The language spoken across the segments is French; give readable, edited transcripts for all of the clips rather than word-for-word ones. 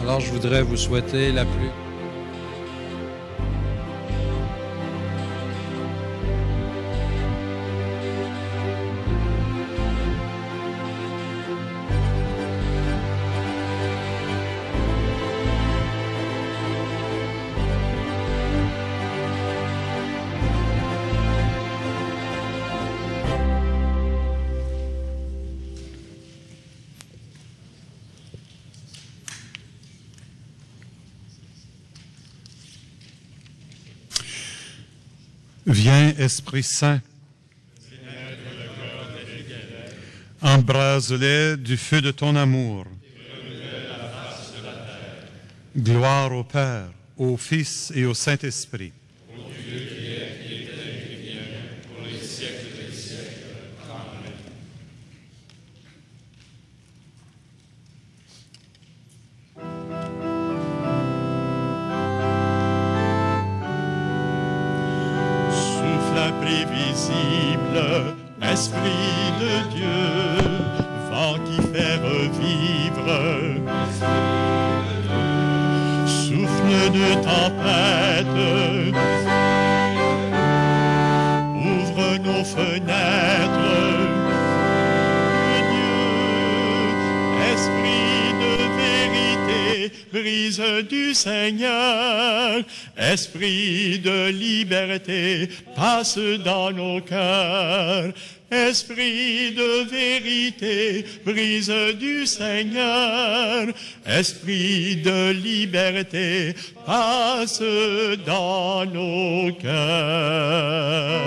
Alors, je voudrais vous souhaiter la plus... Viens, Esprit Saint, embrase-les du feu de ton amour. Gloire au Père, au Fils et au Saint-Esprit. Prévisible, Esprit de Dieu, vent qui fait revivre, souffle de tempête, ouvre nos fenêtres, Dieu, Esprit de vérité, brise du Seigneur, Esprit de liberté, passe dans nos cœurs. Esprit de vérité, brise du Seigneur. Esprit de liberté, passe dans nos cœurs.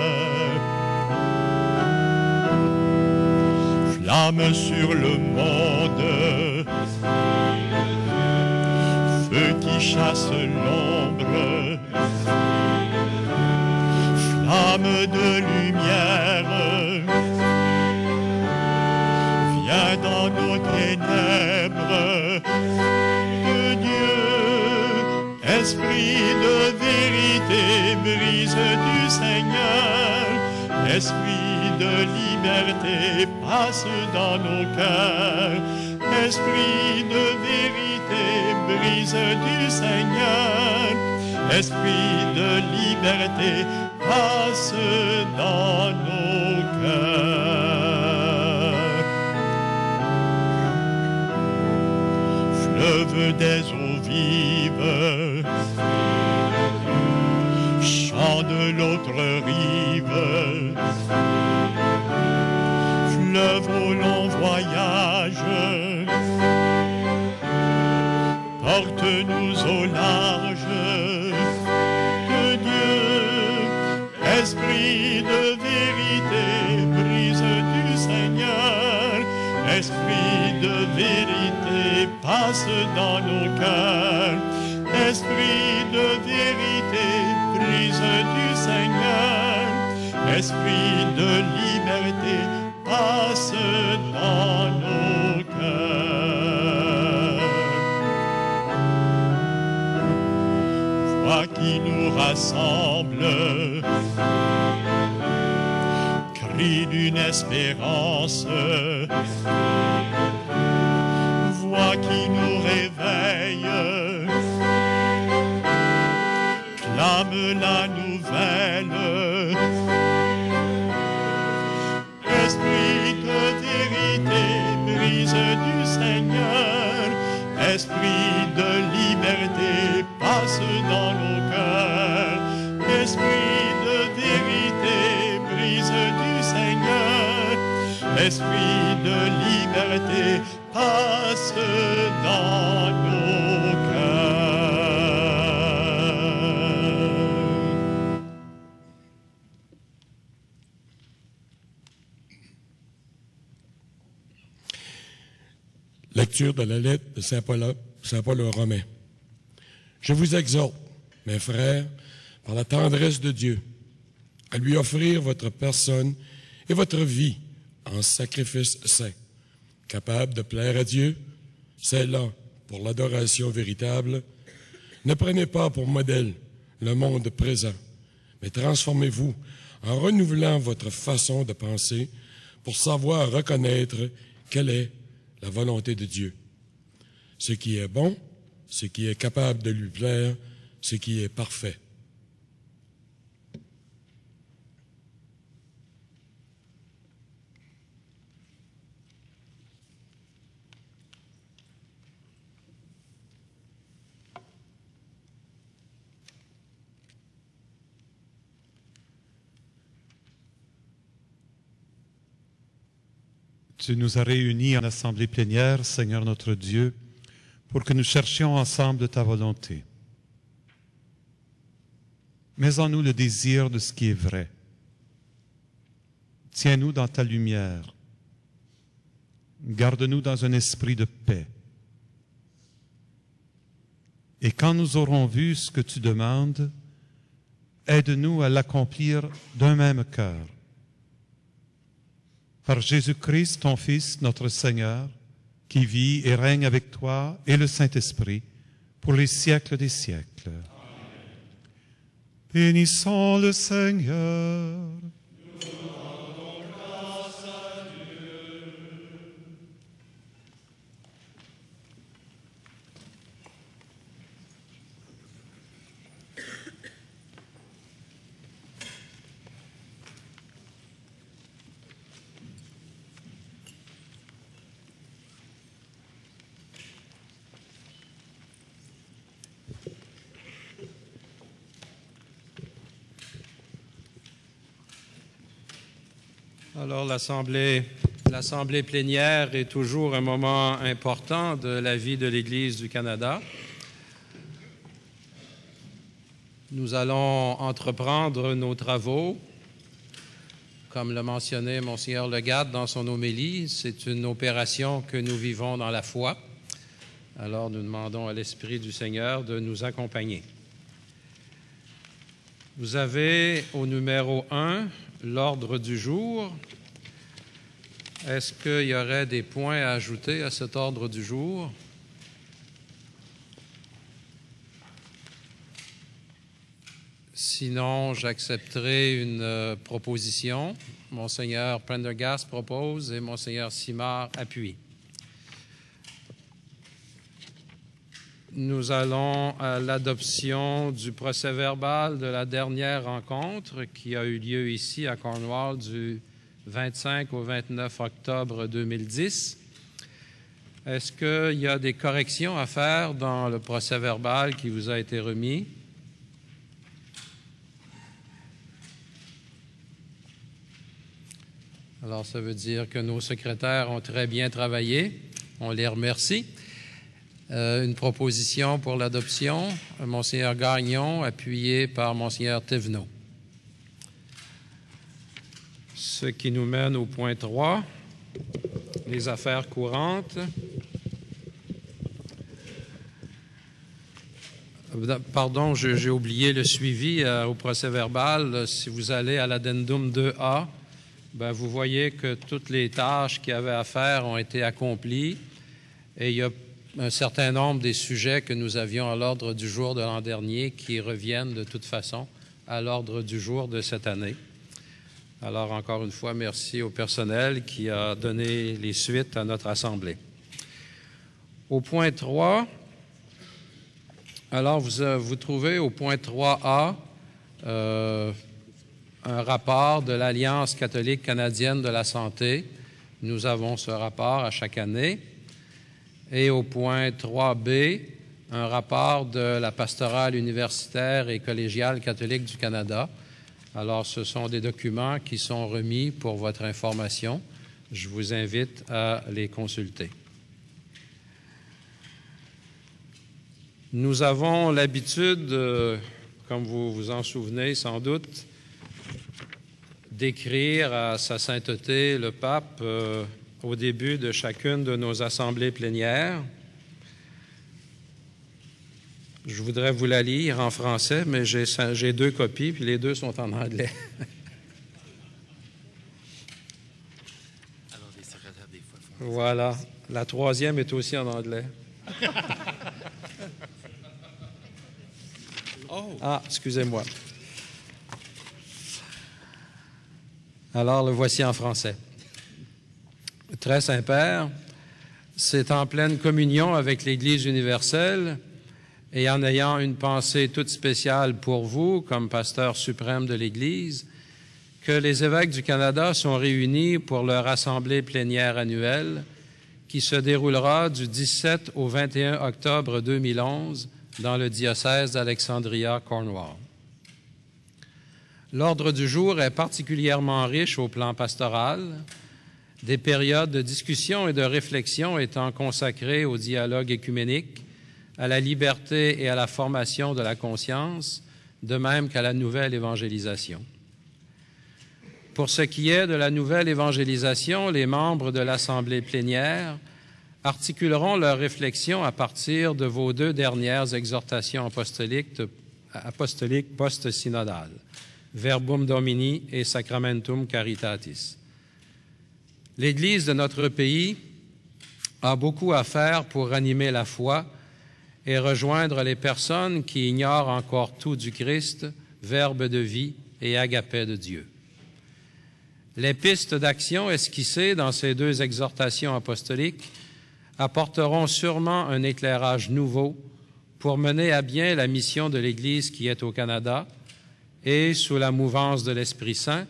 Flamme sur le monde, feu qui chasse l'ombre, flamme de lumière, viens dans nos ténèbres, de Dieu, Esprit de vérité, brise du Seigneur, Esprit de liberté, passe dans nos cœurs, Esprit de vérité, brise du Seigneur, Esprit de liberté, passe dans nos cœurs. Fleuve des eaux vives, chant de l'autre rive, fleuve au long voyage, porte-nous au large, que Dieu, Esprit de vérité, brise du Seigneur, Esprit de vérité, passe dans nos cœurs, Esprit de vérité, brise du Seigneur, Esprit de liberté, passe dans nos cœurs. Voix qui nous rassemble, cri d'une espérance, voix qui nous réveille, clame la nouvelle. Esprit de vérité, brise du Seigneur, Esprit de liberté, passe dans nos cœurs, Esprit de vérité, brise du Seigneur, Esprit de liberté, passe dans nos cœurs. Lecture de la lettre de Saint Paul aux Romains. Je vous exhorte, mes frères, par la tendresse de Dieu, à lui offrir votre personne et votre vie en sacrifice saint, capable de plaire à Dieu, c'est là pour l'adoration véritable. Ne prenez pas pour modèle le monde présent, mais transformez-vous en renouvelant votre façon de penser pour savoir reconnaître quelle est la volonté de Dieu. Ce qui est bon, ce qui est capable de lui plaire, ce qui est parfait. Tu nous as réunis en assemblée plénière, Seigneur notre Dieu, pour que nous cherchions ensemble ta volonté. Mets en nous le désir de ce qui est vrai. Tiens-nous dans ta lumière. Garde-nous dans un esprit de paix. Et quand nous aurons vu ce que tu demandes, aide-nous à l'accomplir d'un même cœur. Par Jésus-Christ, ton Fils, notre Seigneur, qui vit et règne avec toi et le Saint-Esprit pour les siècles des siècles. Amen. Bénissons le Seigneur. Alors, l'Assemblée plénière est toujours un moment important de la vie de l'Église du Canada. Nous allons entreprendre nos travaux. Comme l'a mentionné Monseigneur Legat dans son homélie, c'est une opération que nous vivons dans la foi. Alors, nous demandons à l'Esprit du Seigneur de nous accompagner. Vous avez au numéro 1 l'ordre du jour. Est-ce qu'il y aurait des points à ajouter à cet ordre du jour? Sinon, j'accepterai une proposition. Monseigneur Prendergast propose et Monseigneur Simard appuie. Nous allons à l'adoption du procès-verbal de la dernière rencontre qui a eu lieu ici à Cornwall du 25 au 29 octobre 2010. Est-ce qu'il y a des corrections à faire dans le procès-verbal qui vous a été remis? Alors, ça veut dire que nos secrétaires ont très bien travaillé. On les remercie. Une proposition pour l'adoption, Monseigneur Gagnon, appuyé par Monseigneur Thévenot. Ce qui nous mène au point 3, les affaires courantes. Pardon, j'ai oublié le suivi au procès-verbal. Si vous allez à l'addendum 2A, vous voyez que toutes les tâches qu'il y avait à faire ont été accomplies et il y a un certain nombre des sujets que nous avions à l'ordre du jour de l'an dernier qui reviennent de toute façon à l'ordre du jour de cette année. Alors, encore une fois, merci au personnel qui a donné les suites à notre Assemblée. Au point 3, alors vous trouvez au point 3A un rapport de l'Alliance catholique canadienne de la santé. Nous avons ce rapport à chaque année. Et au point 3B, un rapport de la pastorale universitaire et collégiale catholique du Canada. Alors, ce sont des documents qui sont remis pour votre information. Je vous invite à les consulter. Nous avons l'habitude, comme vous vous en souvenez sans doute, d'écrire à Sa Sainteté le Pape au début de chacune de nos assemblées plénières. Je voudrais vous la lire en français, mais j'ai 2 copies, puis les 2 sont en anglais. Alors, les secrétaires, des fois, font... Voilà. La 3e est aussi en anglais. Oh. Ah, excusez-moi. Alors, le voici en français. Très Saint-Père, c'est en pleine communion avec l'Église universelle et en ayant une pensée toute spéciale pour vous, comme pasteur suprême de l'Église, que les évêques du Canada sont réunis pour leur assemblée plénière annuelle qui se déroulera du 17 au 21 octobre 2011 dans le diocèse d'Alexandria, Cornwall. L'ordre du jour est particulièrement riche au plan pastoral, des périodes de discussion et de réflexion étant consacrées au dialogue écuménique, à la liberté et à la formation de la conscience, de même qu'à la nouvelle évangélisation. Pour ce qui est de la nouvelle évangélisation, les membres de l'Assemblée plénière articuleront leurs réflexions à partir de vos 2 dernières exhortations apostoliques post-synodales, Verbum Domini et Sacramentum Caritatis. L'Église de notre pays a beaucoup à faire pour ranimer la foi et rejoindre les personnes qui ignorent encore tout du Christ, Verbe de vie et agapé de Dieu. Les pistes d'action esquissées dans ces 2 exhortations apostoliques apporteront sûrement un éclairage nouveau pour mener à bien la mission de l'Église qui est au Canada et, sous la mouvance de l'Esprit Saint,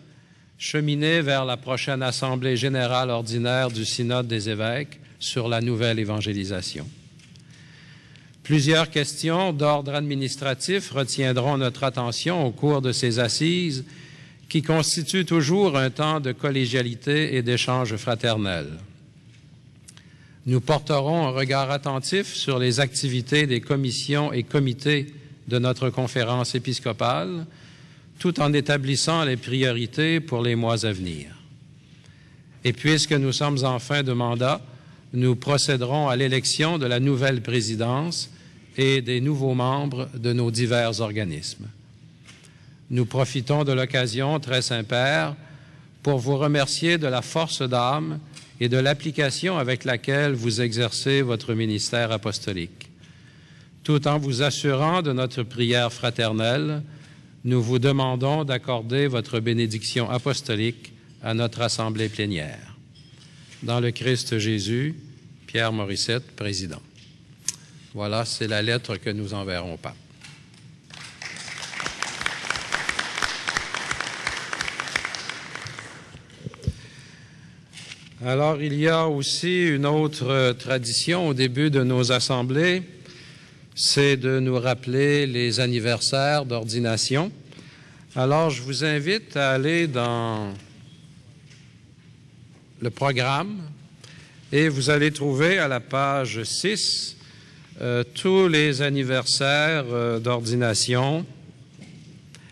cheminer vers la prochaine Assemblée générale ordinaire du Synode des évêques sur la nouvelle évangélisation. Plusieurs questions d'ordre administratif retiendront notre attention au cours de ces assises qui constituent toujours un temps de collégialité et d'échange fraternel. Nous porterons un regard attentif sur les activités des commissions et comités de notre conférence épiscopale, tout en établissant les priorités pour les mois à venir. Et puisque nous sommes en fin de mandat, nous procéderons à l'élection de la nouvelle présidence et des nouveaux membres de nos divers organismes. Nous profitons de l'occasion, très Saint-Père, pour vous remercier de la force d'âme et de l'application avec laquelle vous exercez votre ministère apostolique. Tout en vous assurant de notre prière fraternelle, nous vous demandons d'accorder votre bénédiction apostolique à notre Assemblée plénière. Dans le Christ Jésus, Pierre Morissette, président. Voilà, c'est la lettre que nous enverrons au pape. Alors, il y a aussi une autre tradition au début de nos assemblées, c'est de nous rappeler les anniversaires d'ordination. Alors, je vous invite à aller dans le programme et vous allez trouver à la page 6 tous les anniversaires d'ordination,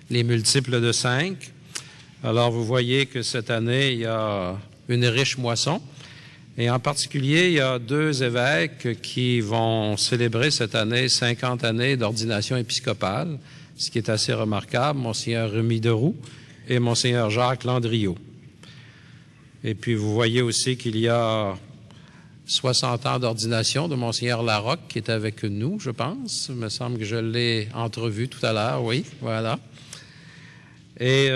les multiples de 5. Alors, vous voyez que cette année, il y a une riche moisson. Et en particulier, il y a 2 évêques qui vont célébrer cette année 50 années d'ordination épiscopale, ce qui est assez remarquable, Monseigneur Rémy Deroux et Monseigneur Jacques Landriot. Et puis, vous voyez aussi qu'il y a 60 ans d'ordination de Monseigneur Larocque qui est avec nous, je pense. Il me semble que je l'ai entrevu tout à l'heure, oui, voilà. Et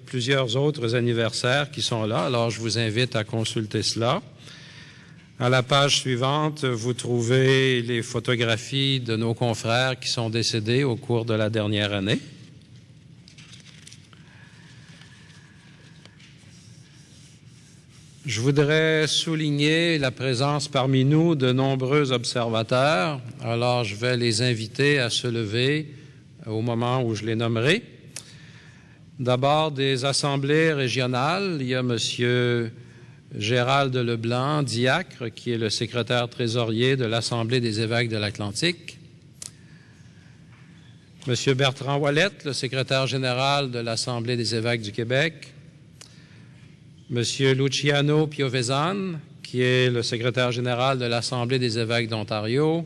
plusieurs autres anniversaires qui sont là. Alors, je vous invite à consulter cela. À la page suivante, vous trouvez les photographies de nos confrères qui sont décédés au cours de la dernière année. Je voudrais souligner la présence parmi nous de nombreux observateurs. Alors, je vais les inviter à se lever au moment où je les nommerai. D'abord, des assemblées régionales. Il y a M. Gérald Leblanc, diacre, qui est le secrétaire trésorier de l'Assemblée des évêques de l'Atlantique. M. Bertrand Ouellette, le secrétaire général de l'Assemblée des évêques du Québec. M. Luciano Piovesan, qui est le secrétaire général de l'Assemblée des évêques d'Ontario.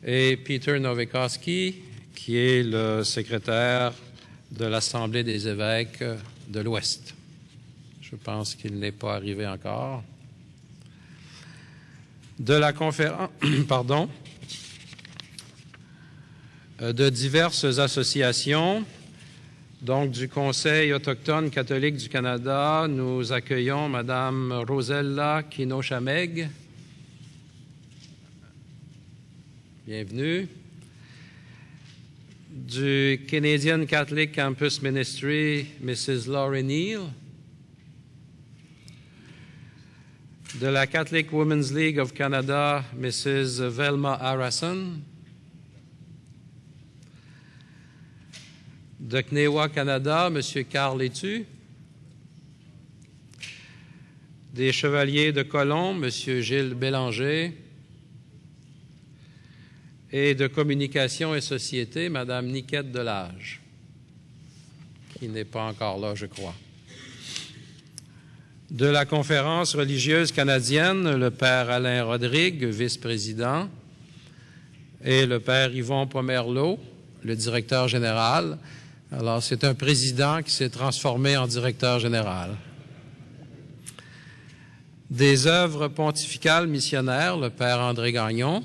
Et Peter Nowakowski, qui est le secrétaire de l'Assemblée des évêques de l'Ouest. Je pense qu'il n'est pas arrivé encore. De la conférence, de diverses associations, donc du Conseil autochtone catholique du Canada, nous accueillons Mme Rosella Kino-Chameg, Bienvenue. Du Canadian Catholic Campus Ministry, Mrs. Laurie Neal. De la Catholic Women's League of Canada, Mrs. Velma Harrison. De CNEWA Canada, M. Carl Létu. Des Chevaliers de Colomb, M. Gilles Bélanger. Et de Communication et Société, Mme Niquette Delage, qui n'est pas encore là, je crois. De la Conférence religieuse canadienne, le Père Alain Rodrigue, vice-président, et le Père Yvon Pomerleau, le directeur général. Alors, c'est un président qui s'est transformé en directeur général. Des œuvres pontificales missionnaires, le Père André Gagnon.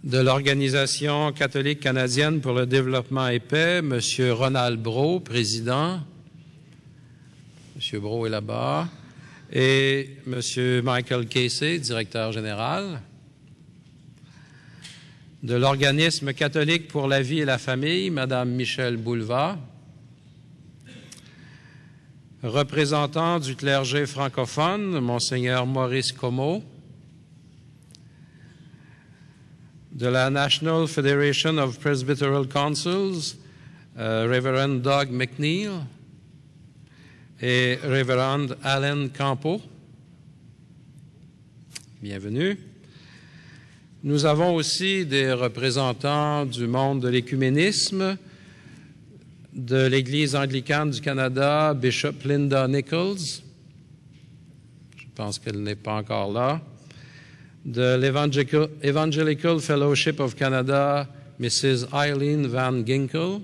De l'Organisation catholique canadienne pour le développement et paix, M. Ronald Brault, président. M. Brault est là-bas. Et M. Michael Casey, directeur général. De l'Organisme catholique pour la vie et la famille, Mme Michèle Bouleva. Représentant du clergé francophone, Monseigneur Maurice Comeau. De la National Federation of Presbyteral Councils, Reverend Doug McNeil et Reverend Alan Campo. Bienvenue. Nous avons aussi des représentants du monde de l'écuménisme, de l'Église anglicane du Canada, Bishop Linda Nichols. Je pense qu'elle n'est pas encore là. De l'Evangelical Fellowship of Canada, Mrs. Eileen Van Ginkel.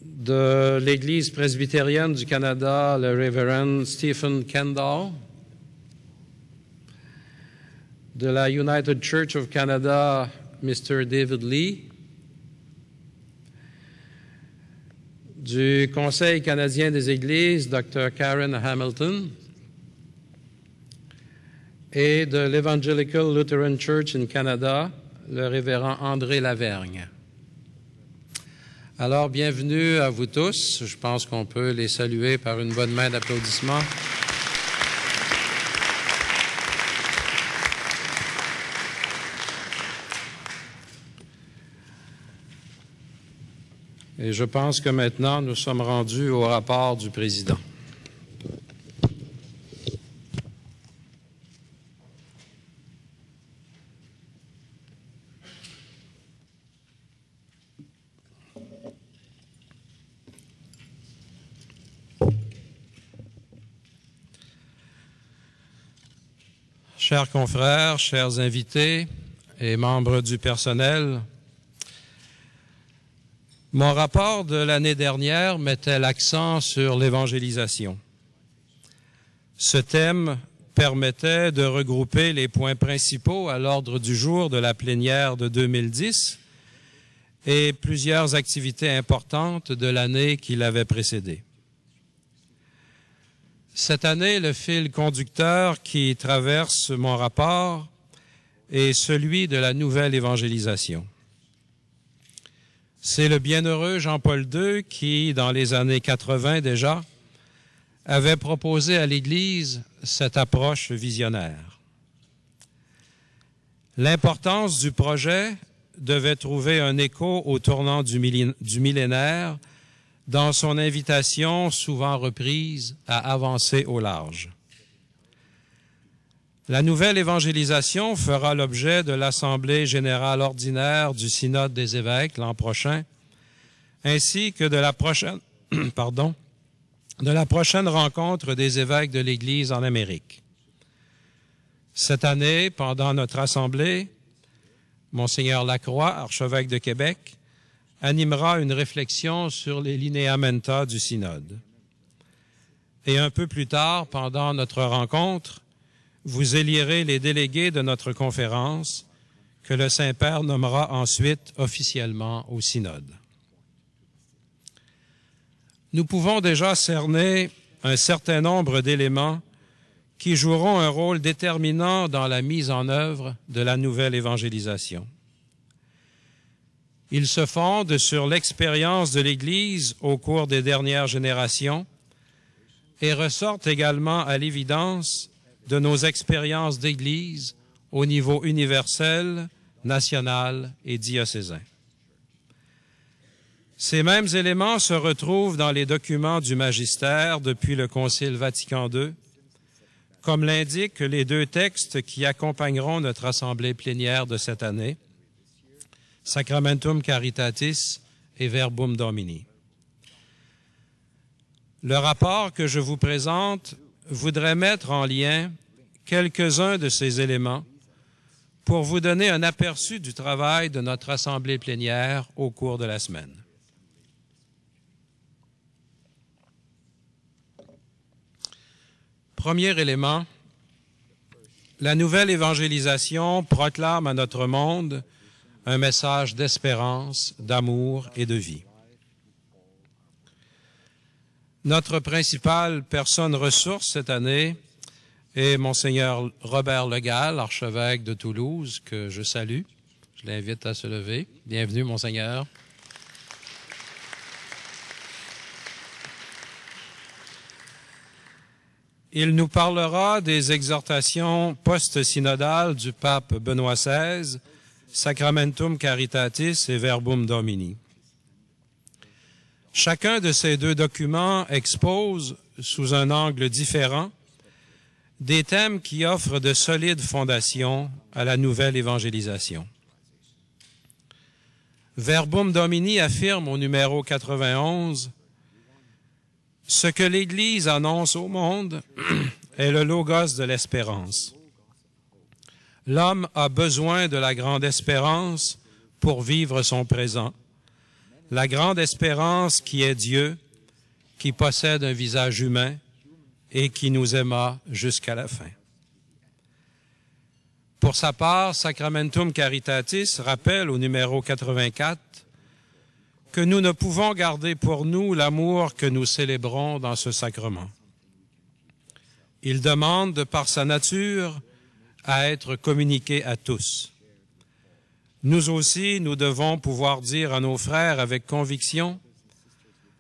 De l'Église presbytérienne du Canada, le Reverend Stephen Kendall. De la United Church of Canada, Mr. David Lee. Du Conseil canadien des Églises, Dr. Karen Hamilton. Et de l'Evangelical Lutheran Church in Canada, le révérend André Lavergne. Alors, bienvenue à vous tous. Je pense qu'on peut les saluer par une bonne main d'applaudissements. Et je pense que maintenant, nous sommes rendus au rapport du président. Chers confrères, chers invités et membres du personnel, mon rapport de l'année dernière mettait l'accent sur l'évangélisation. Ce thème permettait de regrouper les points principaux à l'ordre du jour de la plénière de 2010 et plusieurs activités importantes de l'année qui l'avait précédée. Cette année, le fil conducteur qui traverse mon rapport est celui de la nouvelle évangélisation. C'est le bienheureux Jean-Paul II qui, dans les années 80 déjà, avait proposé à l'Église cette approche visionnaire. L'importance du projet devait trouver un écho au tournant du millénaire dans son invitation souvent reprise à avancer au large. La nouvelle évangélisation fera l'objet de l'Assemblée générale ordinaire du Synode des évêques l'an prochain, ainsi que de la prochaine rencontre des évêques de l'Église en Amérique. Cette année, pendant notre Assemblée, Monseigneur Lacroix, archevêque de Québec, animera une réflexion sur les lineamenta du Synode. Et un peu plus tard, pendant notre rencontre, vous élirez les délégués de notre conférence que le Saint-Père nommera ensuite officiellement au Synode. Nous pouvons déjà cerner un certain nombre d'éléments qui joueront un rôle déterminant dans la mise en œuvre de la nouvelle évangélisation. Ils se fondent sur l'expérience de l'Église au cours des dernières générations et ressortent également à l'évidence de nos expériences d'Église au niveau universel, national et diocésain. Ces mêmes éléments se retrouvent dans les documents du magistère depuis le Concile Vatican II, comme l'indiquent les deux textes qui accompagneront notre assemblée plénière de cette année, Sacramentum Caritatis et Verbum Domini. Le rapport que je vous présente voudrait mettre en lien quelques-uns de ces éléments pour vous donner un aperçu du travail de notre assemblée plénière au cours de la semaine. Premier élément, la nouvelle évangélisation proclame à notre monde un message d'espérance, d'amour et de vie. Notre principale personne ressource cette année est Monseigneur Robert Legal, archevêque de Toulouse, que je salue. Je l'invite à se lever. Bienvenue, Monseigneur. Il nous parlera des exhortations post-synodales du pape Benoît XVI, Sacramentum Caritatis et Verbum Domini. Chacun de ces deux documents expose, sous un angle différent, des thèmes qui offrent de solides fondations à la nouvelle évangélisation. Verbum Domini affirme au numéro 91 « Ce que l'Église annonce au monde est le logos de l'espérance. L'homme a besoin de la grande espérance pour vivre son présent, la grande espérance qui est Dieu, qui possède un visage humain et qui nous aima jusqu'à la fin. » Pour sa part, Sacramentum Caritatis rappelle au numéro 84 que nous ne pouvons garder pour nous l'amour que nous célébrons dans ce sacrement. Il demande, de par sa nature, à être communiqué à tous. Nous aussi, nous devons pouvoir dire à nos frères avec conviction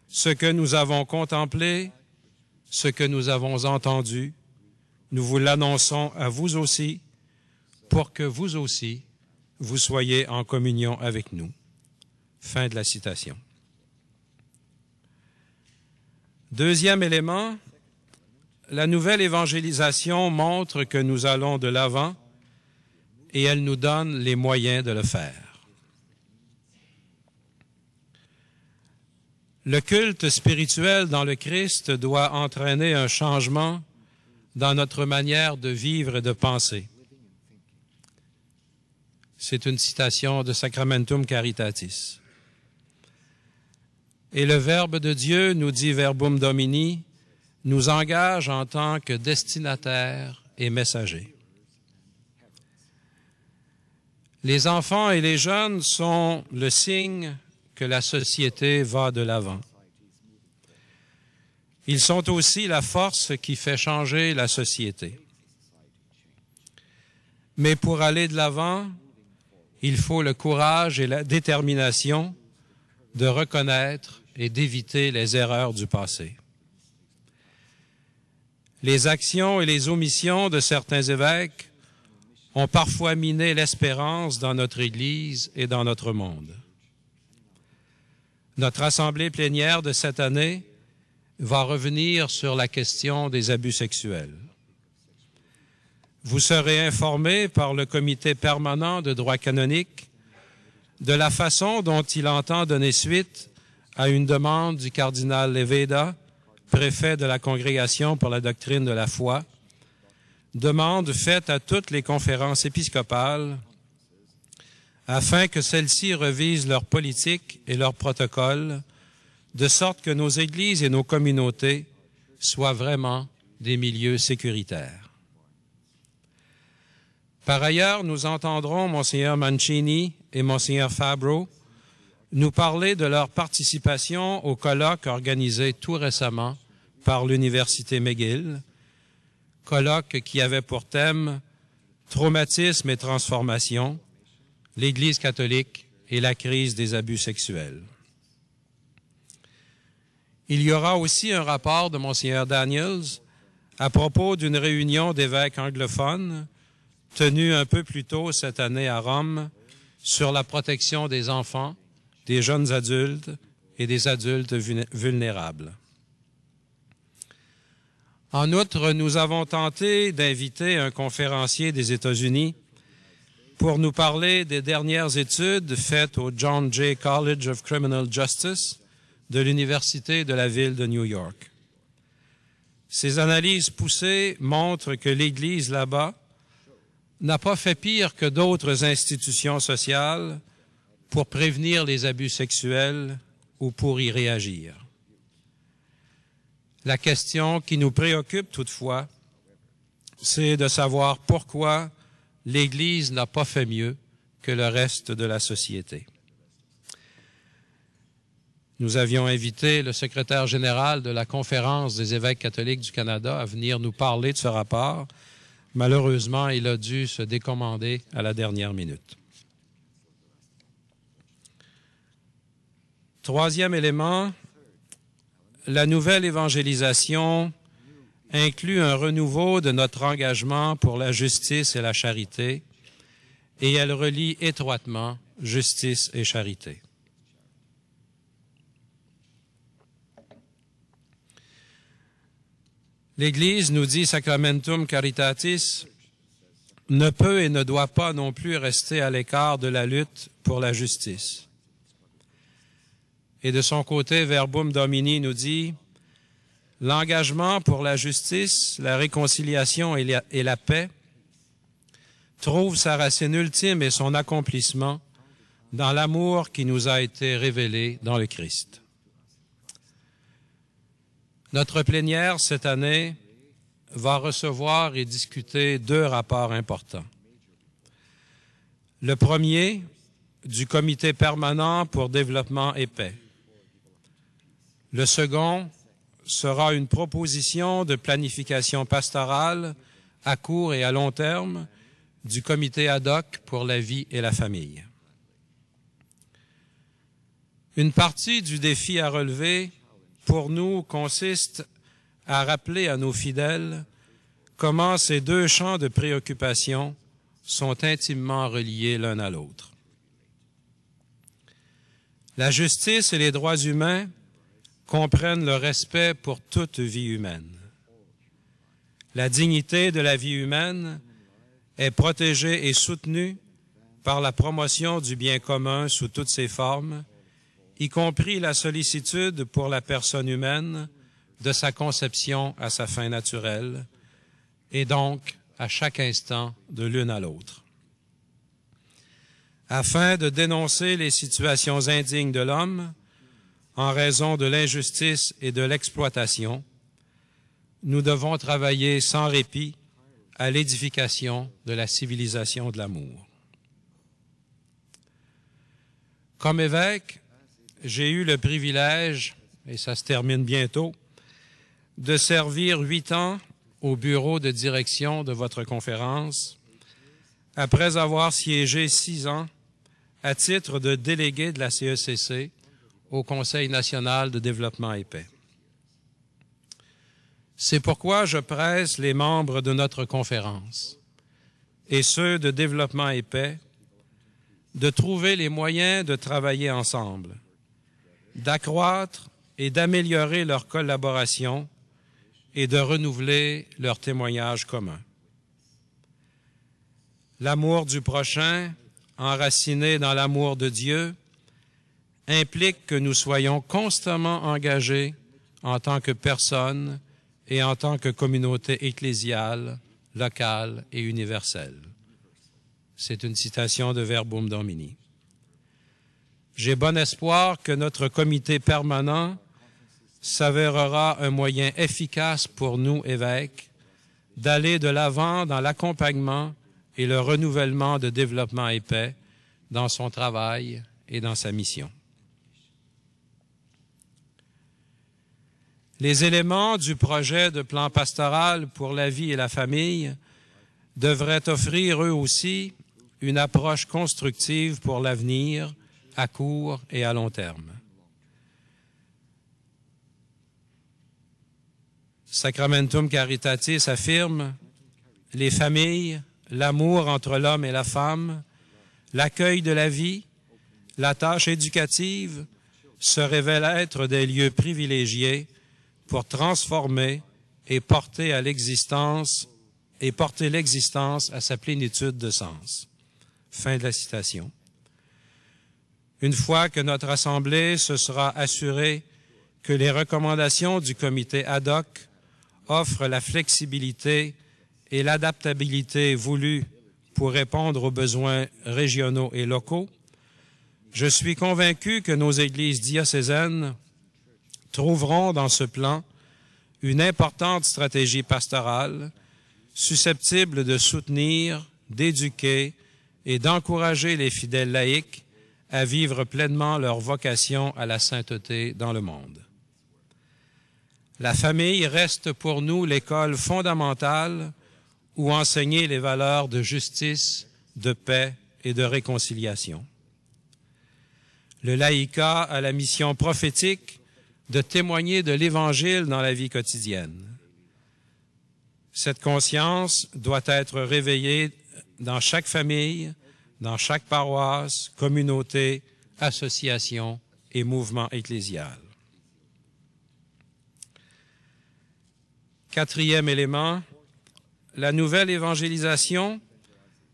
ce que nous avons contemplé, ce que nous avons entendu, nous vous l'annonçons à vous aussi, pour que vous aussi, vous soyez en communion avec nous. Fin de la citation. Deuxième élément, la nouvelle évangélisation montre que nous allons de l'avant et elle nous donne les moyens de le faire. Le culte spirituel dans le Christ doit entraîner un changement dans notre manière de vivre et de penser. C'est une citation de Sacramentum Caritatis. Et le Verbe de Dieu, nous dit Verbum Domini, nous engage en tant que destinataires et messagers. Les enfants et les jeunes sont le signe que la société va de l'avant. Ils sont aussi la force qui fait changer la société. Mais pour aller de l'avant, il faut le courage et la détermination de reconnaître et d'éviter les erreurs du passé. Les actions et les omissions de certains évêques ont parfois miné l'espérance dans notre Église et dans notre monde. Notre assemblée plénière de cette année va revenir sur la question des abus sexuels. Vous serez informés par le Comité permanent de droit canonique de la façon dont il entend donner suite à une demande du cardinal Leveda, préfet de la Congrégation pour la doctrine de la foi, demande faite à toutes les conférences épiscopales afin que celles-ci revisent leur politique et leurs protocoles de sorte que nos églises et nos communautés soient vraiment des milieux sécuritaires. Par ailleurs, nous entendrons Monseigneur Mancini et Monseigneur Fabro nous parler de leur participation au colloque organisé tout récemment par l'Université McGill colloque qui avait pour thème « Traumatisme et transformation, l'Église catholique et la crise des abus sexuels ». Il y aura aussi un rapport de Monseigneur Daniels à propos d'une réunion d'évêques anglophones tenue un peu plus tôt cette année à Rome sur la protection des enfants, des jeunes adultes et des adultes vulnérables. En outre, nous avons tenté d'inviter un conférencier des États-Unis pour nous parler des dernières études faites au John Jay College of Criminal Justice de l'Université de la ville de New York. Ces analyses poussées montrent que l'Église là-bas n'a pas fait pire que d'autres institutions sociales pour prévenir les abus sexuels ou pour y réagir. La question qui nous préoccupe toutefois, c'est de savoir pourquoi l'Église n'a pas fait mieux que le reste de la société. Nous avions invité le secrétaire général de la Conférence des évêques catholiques du Canada à venir nous parler de ce rapport. Malheureusement, il a dû se décommander à la dernière minute. Troisième élément, la nouvelle évangélisation inclut un renouveau de notre engagement pour la justice et la charité, et elle relie étroitement justice et charité. L'Église, nous dit Sacramentum Caritatis, ne peut et ne doit pas non plus rester à l'écart de la lutte pour la justice. Et de son côté, Verbum Domini nous dit « L'engagement pour la justice, la réconciliation et la paix trouve sa racine ultime et son accomplissement dans l'amour qui nous a été révélé dans le Christ. » Notre plénière, cette année, va recevoir et discuter deux rapports importants. Le premier, du Comité permanent pour développement et paix. Le second sera une proposition de planification pastorale à court et à long terme du Comité ad hoc pour la vie et la famille. Une partie du défi à relever pour nous consiste à rappeler à nos fidèles comment ces deux champs de préoccupation sont intimement reliés l'un à l'autre. La justice et les droits humains comprennent le respect pour toute vie humaine. La dignité de la vie humaine est protégée et soutenue par la promotion du bien commun sous toutes ses formes, y compris la sollicitude pour la personne humaine de sa conception à sa fin naturelle, et donc à chaque instant de l'une à l'autre. Afin de dénoncer les situations indignes de l'homme, en raison de l'injustice et de l'exploitation, nous devons travailler sans répit à l'édification de la civilisation de l'amour. Comme évêque, j'ai eu le privilège, et ça se termine bientôt, de servir 8 ans au bureau de direction de votre conférence, après avoir siégé 6 ans à titre de délégué de la CECC au Conseil national de développement et paix. C'est pourquoi je presse les membres de notre conférence et ceux de développement et paix de trouver les moyens de travailler ensemble, d'accroître et d'améliorer leur collaboration et de renouveler leur témoignage commun. L'amour du prochain, enraciné dans l'amour de Dieu, implique que nous soyons constamment engagés en tant que personnes et en tant que communauté ecclésiale, locale et universelle. C'est une citation de Verbum Domini. J'ai bon espoir que notre comité permanent s'avérera un moyen efficace pour nous, évêques, d'aller de l'avant dans l'accompagnement et le renouvellement de développement et paix dans son travail et dans sa mission. Les éléments du projet de plan pastoral pour la vie et la famille devraient offrir eux aussi une approche constructive pour l'avenir à court et à long terme. Sacramentum Caritatis affirme « Les familles, l'amour entre l'homme et la femme, l'accueil de la vie, la tâche éducative se révèlent être des lieux privilégiés pour transformer et porter l'existence à sa plénitude de sens. » Fin de la citation. Une fois que notre Assemblée se sera assurée que les recommandations du comité ad hoc offrent la flexibilité et l'adaptabilité voulues pour répondre aux besoins régionaux et locaux, je suis convaincu que nos églises diocésaines trouveront dans ce plan une importante stratégie pastorale susceptible de soutenir, d'éduquer et d'encourager les fidèles laïcs à vivre pleinement leur vocation à la sainteté dans le monde. La famille reste pour nous l'école fondamentale où enseigner les valeurs de justice, de paix et de réconciliation. Le laïcat a la mission prophétique de témoigner de l'Évangile dans la vie quotidienne. Cette conscience doit être réveillée dans chaque famille, dans chaque paroisse, communauté, association et mouvement ecclésial. Quatrième élément, la nouvelle évangélisation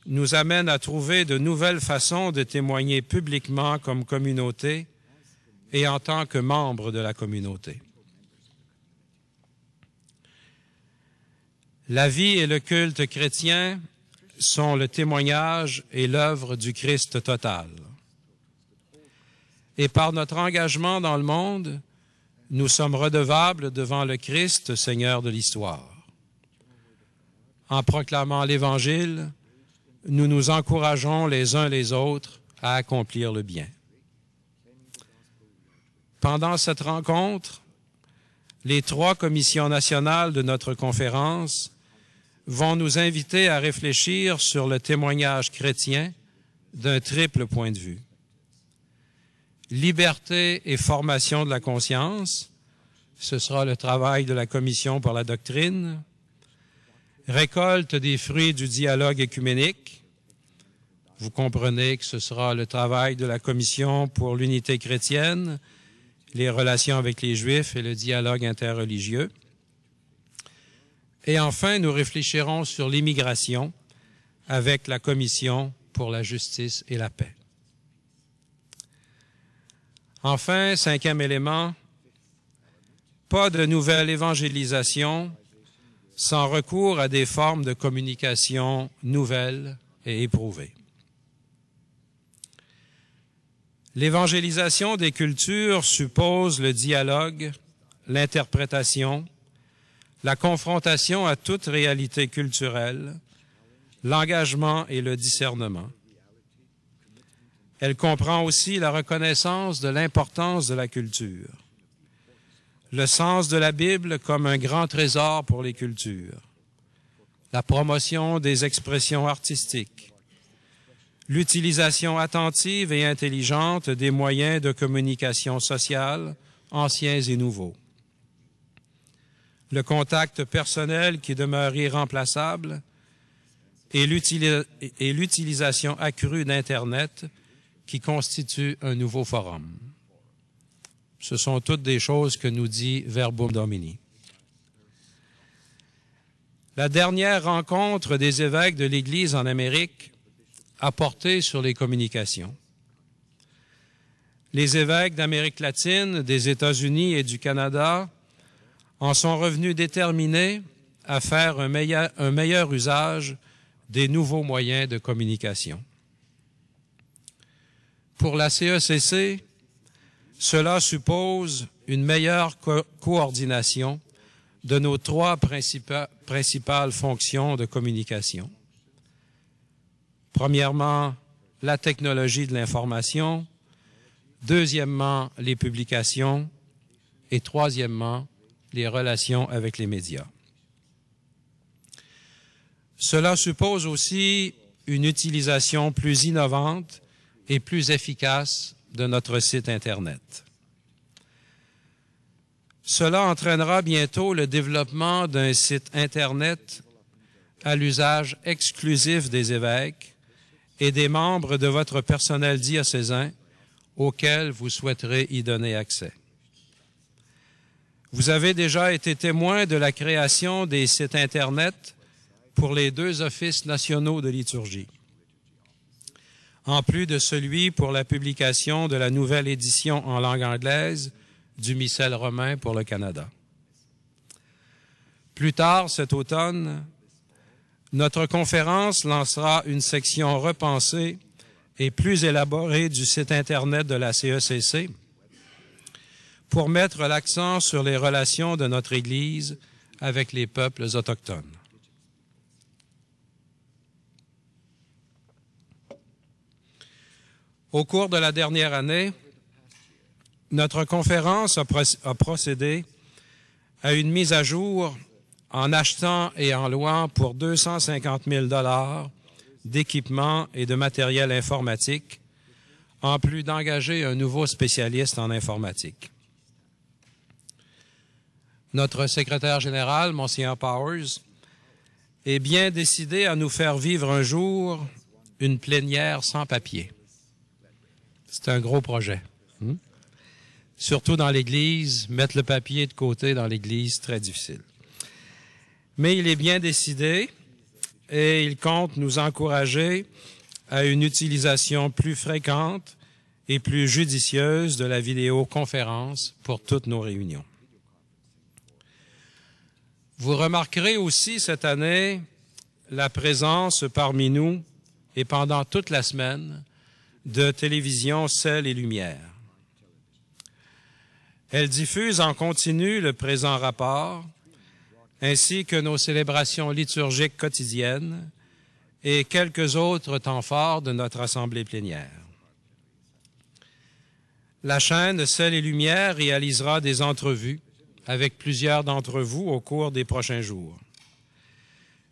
nous amène à trouver de nouvelles façons de témoigner publiquement comme communauté et en tant que membre de la communauté. La vie et le culte chrétien sont le témoignage et l'œuvre du Christ total. Et par notre engagement dans le monde, nous sommes redevables devant le Christ, Seigneur de l'histoire. En proclamant l'Évangile, nous nous encourageons les uns les autres à accomplir le bien. Pendant cette rencontre, les 3 commissions nationales de notre conférence vont nous inviter à réfléchir sur le témoignage chrétien d'un triple point de vue. Liberté et formation de la conscience, ce sera le travail de la Commission pour la doctrine. Récolte des fruits du dialogue œcuménique. Vous comprenez que ce sera le travail de la Commission pour l'unité chrétienne, les relations avec les Juifs et le dialogue interreligieux. Et enfin, nous réfléchirons sur l'immigration avec la Commission pour la justice et la paix. Enfin, 5e élément, pas de nouvelle évangélisation sans recours à des formes de communication nouvelles et éprouvées. L'évangélisation des cultures suppose le dialogue, l'interprétation, la confrontation à toute réalité culturelle, l'engagement et le discernement. Elle comprend aussi la reconnaissance de l'importance de la culture, le sens de la Bible comme un grand trésor pour les cultures, la promotion des expressions artistiques, l'utilisation attentive et intelligente des moyens de communication sociale, anciens et nouveaux, le contact personnel qui demeure irremplaçable et l'utilisation accrue d'Internet qui constitue un nouveau forum. Ce sont toutes des choses que nous dit Verbum Domini. La dernière rencontre des évêques de l'Église en Amérique a porté sur les communications. Les évêques d'Amérique latine, des États-Unis et du Canada en sont revenus déterminés à faire un meilleur usage des nouveaux moyens de communication. Pour la CECC, cela suppose une meilleure coordination de nos 3 principales fonctions de communication. Premièrement, la technologie de l'information. Deuxièmement, les publications. Et troisièmement, les relations avec les médias. Cela suppose aussi une utilisation plus innovante et plus efficace de notre site Internet. Cela entraînera bientôt le développement d'un site Internet à l'usage exclusif des évêques et des membres de votre personnel diocésain auxquels vous souhaiterez y donner accès. Vous avez déjà été témoin de la création des sites Internet pour les 2 offices nationaux de liturgie, en plus de celui pour la publication de la nouvelle édition en langue anglaise du Missel romain pour le Canada. Plus tard cet automne, notre conférence lancera une section repensée et plus élaborée du site Internet de la CECC pour mettre l'accent sur les relations de notre Église avec les peuples autochtones. Au cours de la dernière année, notre conférence a procédé à une mise à jour en achetant et en louant pour 250 000 $ d'équipements et de matériel informatique, en plus d'engager un nouveau spécialiste en informatique. Notre secrétaire général, Monseigneur Powers, est bien décidé à nous faire vivre un jour une plénière sans papier. C'est un gros projet. Surtout dans l'Église, mettre le papier de côté dans l'Église, très difficile. Mais il est bien décidé et il compte nous encourager à une utilisation plus fréquente et plus judicieuse de la vidéoconférence pour toutes nos réunions. Vous remarquerez aussi cette année la présence parmi nous et pendant toute la semaine de télévision Sel et Lumière. Elle diffuse en continu le présent rapport, ainsi que nos célébrations liturgiques quotidiennes et quelques autres temps forts de notre assemblée plénière. La chaîne Sel et Lumière réalisera des entrevues avec plusieurs d'entre vous au cours des prochains jours.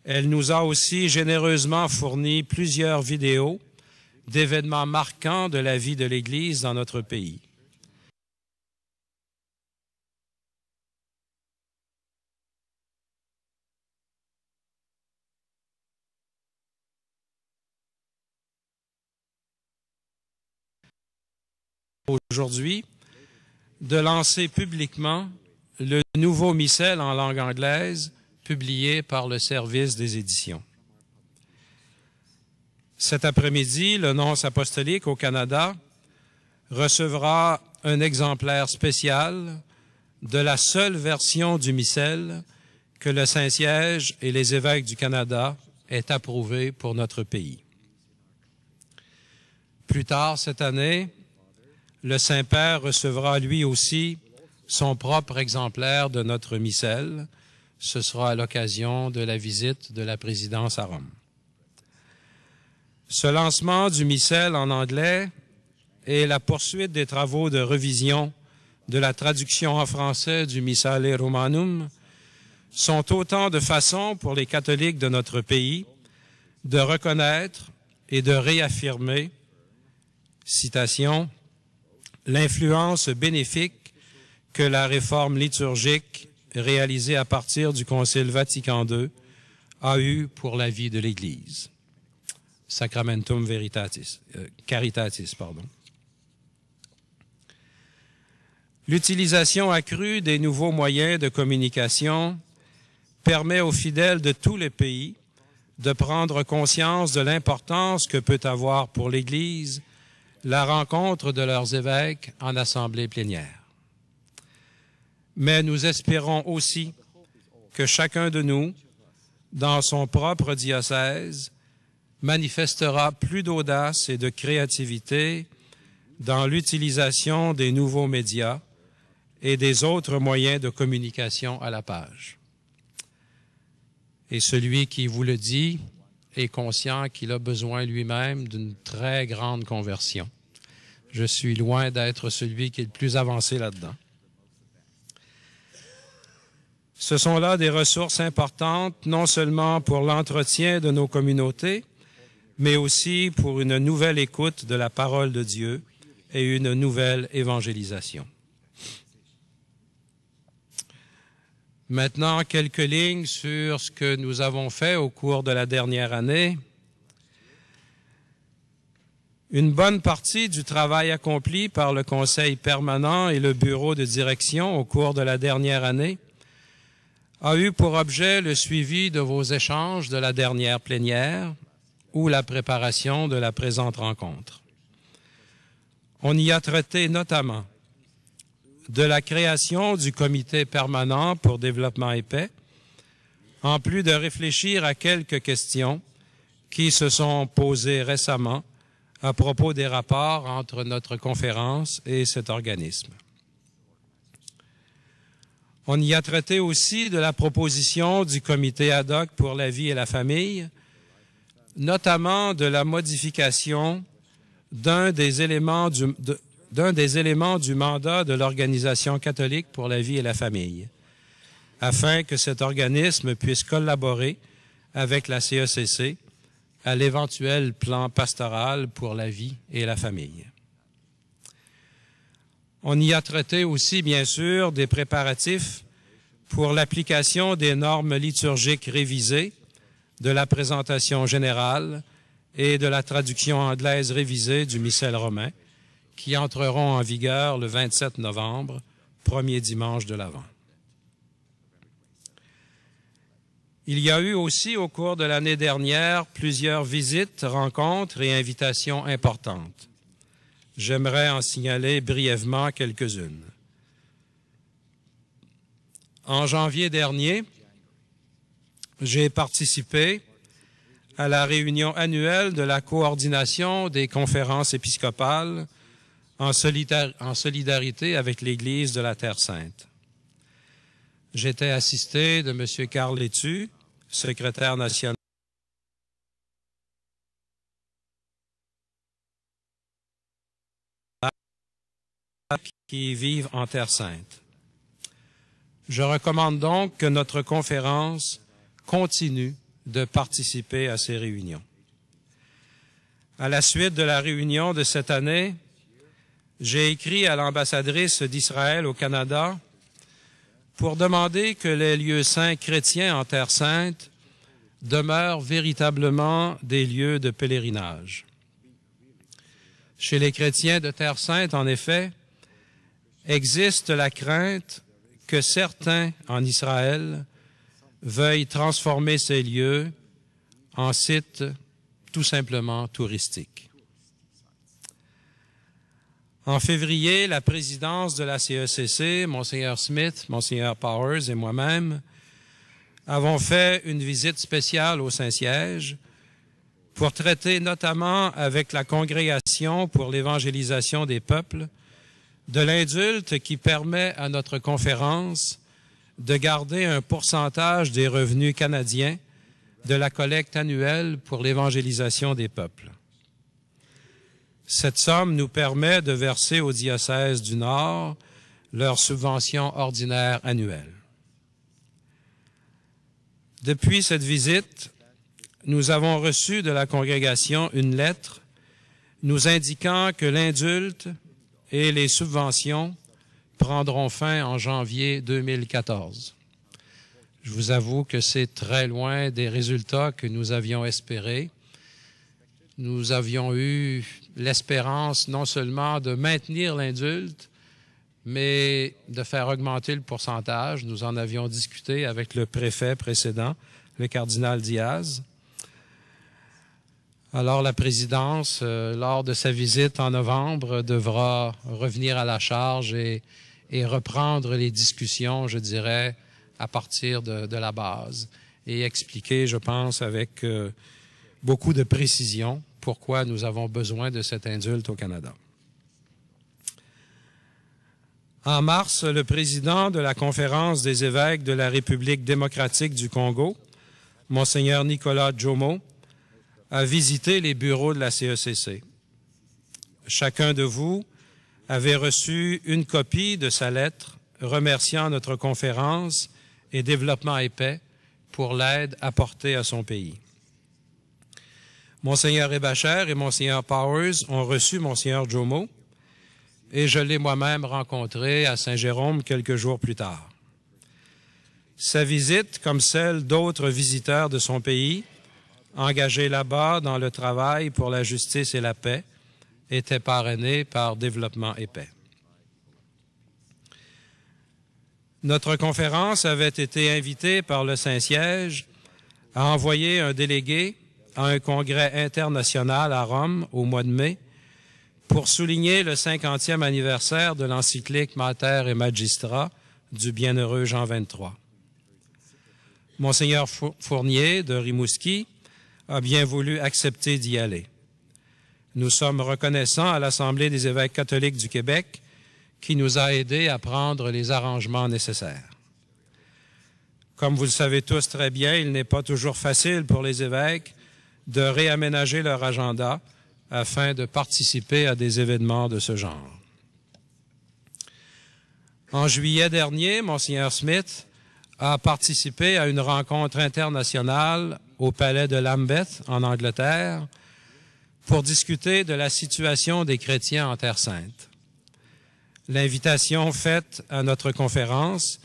Elle nous a aussi généreusement fourni plusieurs vidéos d'événements marquants de la vie de l'Église dans notre pays. Aujourd'hui, de lancer publiquement le nouveau missel en langue anglaise publié par le service des éditions. Cet après-midi, le nonce apostolique au Canada recevra un exemplaire spécial de la seule version du missel que le Saint-Siège et les évêques du Canada aient approuvé pour notre pays. Plus tard cette année, le Saint-Père recevra lui aussi son propre exemplaire de notre missel. Ce sera à l'occasion de la visite de la présidence à Rome. Ce lancement du missel en anglais et la poursuite des travaux de révision de la traduction en français du Missale Romanum sont autant de façons pour les catholiques de notre pays de reconnaître et de réaffirmer, citation, l'influence bénéfique que la réforme liturgique réalisée à partir du Concile Vatican II a eue pour la vie de l'Église. Sacramentum Caritatis. L'utilisation accrue des nouveaux moyens de communication permet aux fidèles de tous les pays de prendre conscience de l'importance que peut avoir pour l'Église la rencontre de leurs évêques en assemblée plénière. Mais nous espérons aussi que chacun de nous, dans son propre diocèse, manifestera plus d'audace et de créativité dans l'utilisation des nouveaux médias et des autres moyens de communication à la page. Et celui qui vous le dit est conscient qu'il a besoin lui-même d'une très grande conversion. Je suis loin d'être celui qui est le plus avancé là-dedans. Ce sont là des ressources importantes, non seulement pour l'entretien de nos communautés, mais aussi pour une nouvelle écoute de la parole de Dieu et une nouvelle évangélisation. Maintenant, quelques lignes sur ce que nous avons fait au cours de la dernière année. Une bonne partie du travail accompli par le Conseil permanent et le Bureau de direction au cours de la dernière année a eu pour objet le suivi de vos échanges de la dernière plénière ou la préparation de la présente rencontre. On y a traité notamment de la création du Comité permanent pour développement et paix, en plus de réfléchir à quelques questions qui se sont posées récemment à propos des rapports entre notre conférence et cet organisme. On y a traité aussi de la proposition du Comité ad hoc pour la vie et la famille, notamment de la modification d'un des éléments du mandat de l'Organisation catholique pour la vie et la famille, afin que cet organisme puisse collaborer avec la CECC à l'éventuel plan pastoral pour la vie et la famille. On y a traité aussi, bien sûr, des préparatifs pour l'application des normes liturgiques révisées, de la présentation générale et de la traduction anglaise révisée du missel romain, qui entreront en vigueur le 27 novembre, premier dimanche de l'Avent. Il y a eu aussi, au cours de l'année dernière, plusieurs visites, rencontres et invitations importantes. J'aimerais en signaler brièvement quelques-unes. En janvier dernier, j'ai participé à la réunion annuelle de la coordination des conférences épiscopales en solidarité avec l'Église de la Terre Sainte. J'étais assisté de M. Carl Létu, secrétaire national qui vivent en Terre Sainte. Je recommande donc que notre conférence continue de participer à ces réunions. À la suite de la réunion de cette année, j'ai écrit à l'ambassadrice d'Israël au Canada pour demander que les lieux saints chrétiens en Terre Sainte demeurent véritablement des lieux de pèlerinage. Chez les chrétiens de Terre Sainte, en effet, existe la crainte que certains en Israël veuillent transformer ces lieux en sites tout simplement touristiques. En février, la présidence de la CECC, Monseigneur Smith, Monseigneur Powers et moi-même avons fait une visite spéciale au Saint-Siège pour traiter notamment avec la Congrégation pour l'évangélisation des peuples de l'indulte qui permet à notre conférence de garder un pourcentage des revenus canadiens de la collecte annuelle pour l'évangélisation des peuples. Cette somme nous permet de verser au diocèse du Nord leur subvention ordinaire annuelle. Depuis cette visite, nous avons reçu de la congrégation une lettre nous indiquant que l'indulte et les subventions prendront fin en janvier 2014. Je vous avoue que c'est très loin des résultats que nous avions espérés. Nous avions eu l'espérance non seulement de maintenir l'indulte, mais de faire augmenter le pourcentage. Nous en avions discuté avec le préfet précédent, le cardinal Diaz. Alors la présidence, lors de sa visite en novembre, devra revenir à la charge et reprendre les discussions, je dirais, à partir de la base et expliquer, je pense, avec beaucoup de précision pourquoi nous avons besoin de cet indulte au Canada. En mars, le président de la Conférence des évêques de la République démocratique du Congo, Monseigneur Nicolas Jomo, a visité les bureaux de la CECC. Chacun de vous avait reçu une copie de sa lettre remerciant notre conférence et développement et paix pour l'aide apportée à son pays. Monseigneur Ebacher et Monseigneur Powers ont reçu Monseigneur Jomo et je l'ai moi-même rencontré à Saint-Jérôme quelques jours plus tard. Sa visite, comme celle d'autres visiteurs de son pays, engagés là-bas dans le travail pour la justice et la paix, était parrainée par Développement et paix. Notre conférence avait été invitée par le Saint-Siège à envoyer un délégué à un congrès international à Rome au mois de mai pour souligner le 50e anniversaire de l'encyclique Mater et Magistra du bienheureux Jean XXIII. Monseigneur Fournier de Rimouski a bien voulu accepter d'y aller. Nous sommes reconnaissants à l'Assemblée des évêques catholiques du Québec qui nous a aidés à prendre les arrangements nécessaires. Comme vous le savez tous très bien, il n'est pas toujours facile pour les évêques de réaménager leur agenda afin de participer à des événements de ce genre. En juillet dernier, Monseigneur Smith a participé à une rencontre internationale au Palais de Lambeth, en Angleterre, pour discuter de la situation des chrétiens en Terre Sainte. L'invitation faite à notre conférence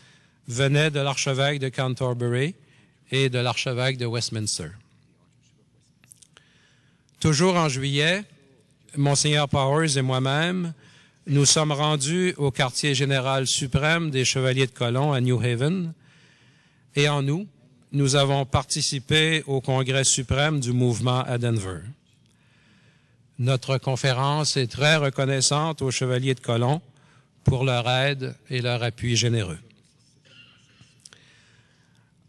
venait de l'archevêque de Canterbury et de l'archevêque de Westminster. Toujours en juillet, Monseigneur Powers et moi-même, nous sommes rendus au quartier général suprême des Chevaliers de Colomb à New Haven et en août, nous avons participé au congrès suprême du mouvement à Denver. Notre conférence est très reconnaissante aux Chevaliers de Colomb pour leur aide et leur appui généreux.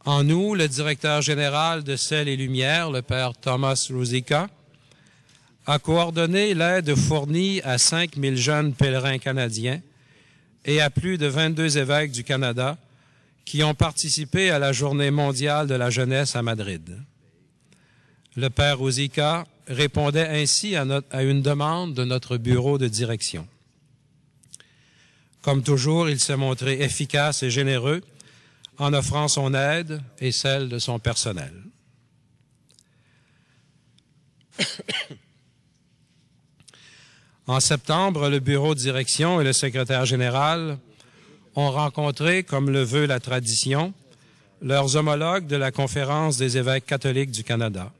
En août, le directeur général de Sel et Lumière, le père Thomas Ruzicka, a coordonné l'aide fournie à 5000 jeunes pèlerins canadiens et à plus de 22 évêques du Canada qui ont participé à la Journée mondiale de la jeunesse à Madrid. Le père Ruzicka répondait ainsi à une demande de notre bureau de direction. Comme toujours, il s'est montré efficace et généreux en offrant son aide et celle de son personnel. En septembre, le bureau de direction et le secrétaire général ont rencontré, comme le veut la tradition, leurs homologues de la Conférence des évêques catholiques du Canada.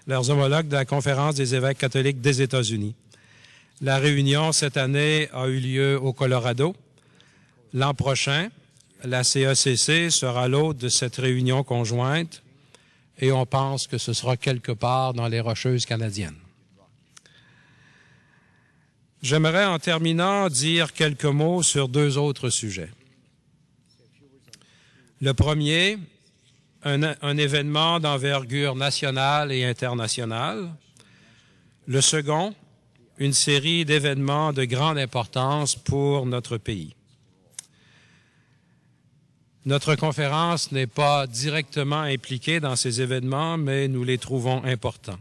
Leurs homologues de la Conférence des évêques catholiques des États-Unis. La réunion cette année a eu lieu au Colorado. L'an prochain, la CECC sera l'hôte de cette réunion conjointe et on pense que ce sera quelque part dans les Rocheuses canadiennes. J'aimerais en terminant dire quelques mots sur deux autres sujets. Le premier, un événement d'envergure nationale et internationale. Le second, une série d'événements de grande importance pour notre pays. Notre conférence n'est pas directement impliquée dans ces événements, mais nous les trouvons importants.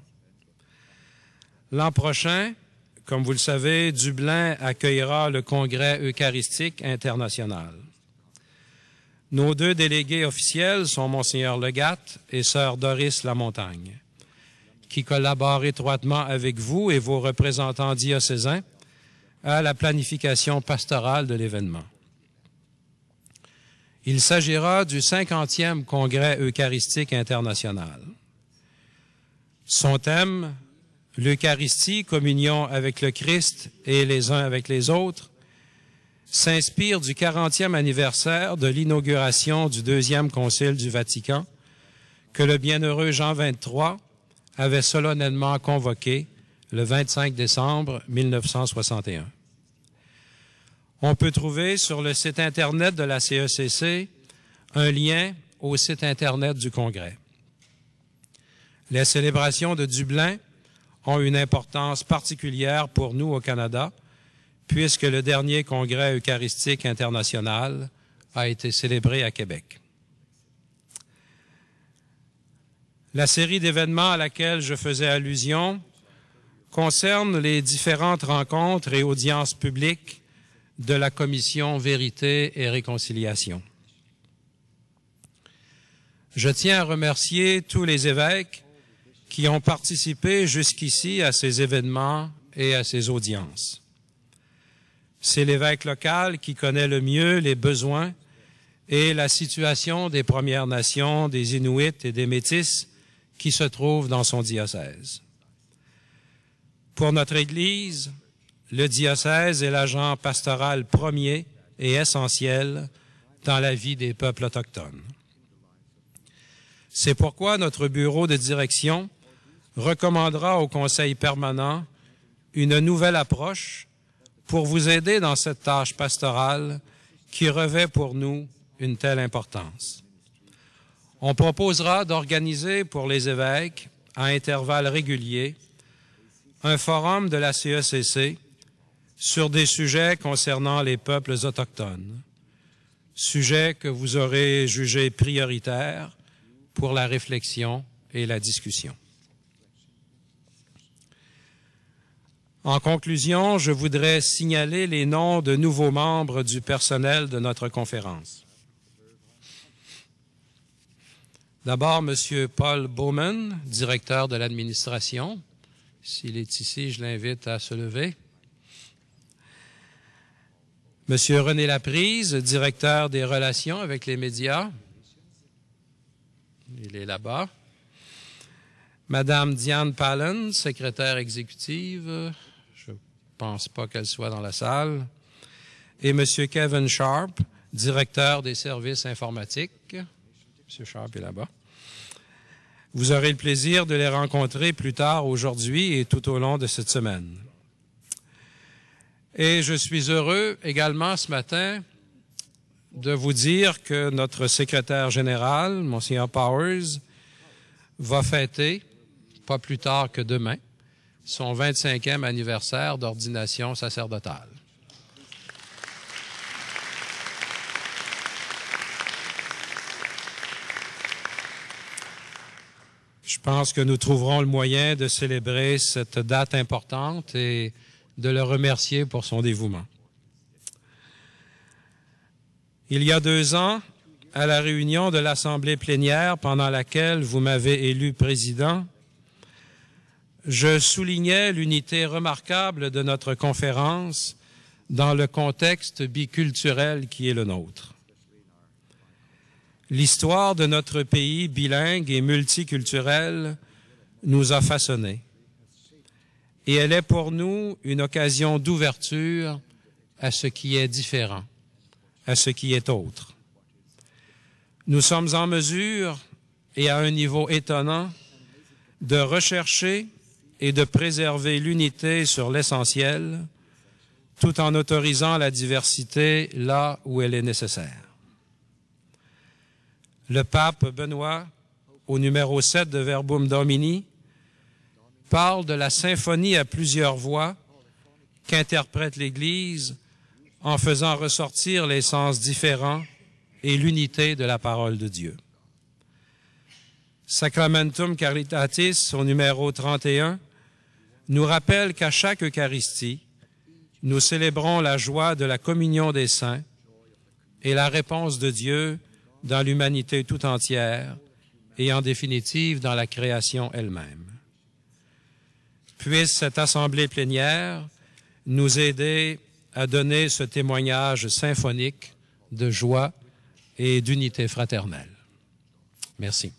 L'an prochain, comme vous le savez, Dublin accueillera le Congrès eucharistique international. Nos deux délégués officiels sont Monseigneur Legat et Sœur Doris Lamontagne, qui collaborent étroitement avec vous et vos représentants diocésains à la planification pastorale de l'événement. Il s'agira du 50e Congrès eucharistique international. Son thème, l'Eucharistie, communion avec le Christ et les uns avec les autres, s'inspire du 40e anniversaire de l'inauguration du Deuxième Concile du Vatican que le bienheureux Jean XXIII avait solennellement convoqué le 25 décembre 1961. On peut trouver sur le site Internet de la CECC un lien au site Internet du Congrès. Les célébrations de Dublin ont une importance particulière pour nous au Canada, puisque le dernier Congrès eucharistique international a été célébré à Québec. La série d'événements à laquelle je faisais allusion concerne les différentes rencontres et audiences publiques de la commission Vérité et Réconciliation. Je tiens à remercier tous les évêques qui ont participé jusqu'ici à ces événements et à ces audiences. C'est l'évêque local qui connaît le mieux les besoins et la situation des Premières Nations, des Inuits et des Métis qui se trouvent dans son diocèse. Pour notre Église, le diocèse est l'agent pastoral premier et essentiel dans la vie des peuples autochtones. C'est pourquoi notre bureau de direction recommandera au Conseil permanent une nouvelle approche pour vous aider dans cette tâche pastorale qui revêt pour nous une telle importance. On proposera d'organiser pour les évêques, à intervalles réguliers, un forum de la CECC sur des sujets concernant les peuples autochtones, sujets que vous aurez jugés prioritaires pour la réflexion et la discussion. En conclusion, je voudrais signaler les noms de nouveaux membres du personnel de notre conférence. D'abord, M. Paul Bowman, directeur de l'administration. S'il est ici, je l'invite à se lever. M. René Laprise, directeur des relations avec les médias. Il est là-bas. Madame Diane Pallen, secrétaire exécutive. Je ne pense pas qu'elle soit dans la salle. Et M. Kevin Sharp, directeur des services informatiques. M. Sharp est là-bas. Vous aurez le plaisir de les rencontrer plus tard aujourd'hui et tout au long de cette semaine. Et je suis heureux également ce matin de vous dire que notre secrétaire général, Monseigneur Powers, va fêter, pas plus tard que demain, son 25e anniversaire d'ordination sacerdotale. Je pense que nous trouverons le moyen de célébrer cette date importante et de le remercier pour son dévouement. Il y a 2 ans, à la réunion de l'Assemblée plénière pendant laquelle vous m'avez élu président, je soulignais l'unité remarquable de notre conférence dans le contexte biculturel qui est le nôtre. L'histoire de notre pays bilingue et multiculturel nous a façonnés. Et elle est pour nous une occasion d'ouverture à ce qui est différent, à ce qui est autre. Nous sommes en mesure, et à un niveau étonnant, de rechercher et de préserver l'unité sur l'essentiel, tout en autorisant la diversité là où elle est nécessaire. Le pape Benoît, au numéro 7 de Verbum Domini, parle de la symphonie à plusieurs voix qu'interprète l'Église en faisant ressortir les sens différents et l'unité de la parole de Dieu. Sacramentum Caritatis, au numéro 31, nous rappelle qu'à chaque Eucharistie, nous célébrons la joie de la communion des saints et la réponse de Dieu dans l'humanité tout entière et en définitive dans la création elle-même. Puisse cette assemblée plénière nous aider à donner ce témoignage symphonique de joie et d'unité fraternelle. Merci.